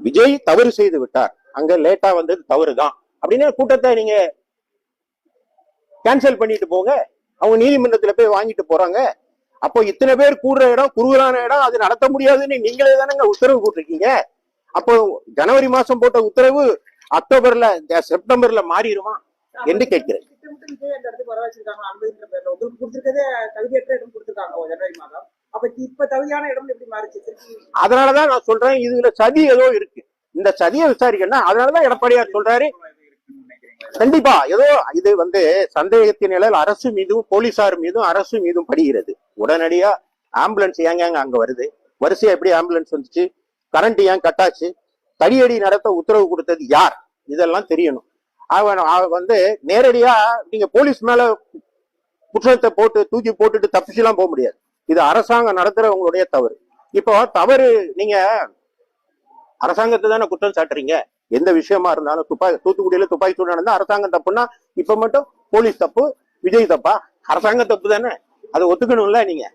விஜய் தவறு செய்து விட்டார், அங்க லேட்டா வந்தது தவறுதான் அப்படின்னு கூட்டத்தை நீங்க கேன்சல் பண்ணிட்டு போங்க. அவங்க நீதிமன்றத்துல போய் வாங்கிட்டு போறாங்க. அப்போ இத்தனை பேர் கூடுற இடம் குறுகலான இடம், அது நடத்த முடியாதுன்னு நீங்களே தானங்க உத்தரவு போட்டிருக்கீங்க. அப்போ ஜனவரி மாசம் போட்ட உத்தரவு அக்டோபர்ல செப்டம்பர்ல மாறிடுமா என்று கேட்கிறேன். அதனாலதான் நான் சொல்றேன், இதுல சதி ஏதோ இருக்கு. இந்த சதியை விசாரிக்கணும். அதனாலதான் எடப்பாடியார் சொல்றாரு, கண்டிப்பா ஏதோ இது சந்தேகத்தின் நிலையில் அரசு மீதும் போலீசார் மீதும் அரசு மீதும் படுகிறது. உடனடியா ஆம்புலன்ஸ் ஏங்க அங்க வருது, வரிசையா எப்படி ஆம்புலன்ஸ் வந்துச்சு, கரண்ட் ஏன் கட்டாச்சு, தடியடி நடத்த உத்தரவு கொடுத்தது யார், இதெல்லாம் தெரியணும். அவன் நேரடியா நீங்க போலீஸ் மேல குற்றத்தை போட்டு தூக்கி போட்டுட்டு தப்பிச்சுலாம் போக முடியாது. இது அரசாங்கம் நடத்துறவங்களுடைய தவறு. இப்போ தவறு நீங்க அரசாங்கத்தை தானே குற்றம் சாட்டுறீங்க. எந்த விஷயமா இருந்தாலும் தூத்துக்குடியில துப்பாக்கி சூடு நடந்தா அரசாங்கம் தப்புன்னா இப்ப மட்டும் போலீஸ் தப்பு, விஜய் தப்பா? அரசாங்கம் தப்பு தானே, அதை ஒத்துக்கணும்ல நீங்க.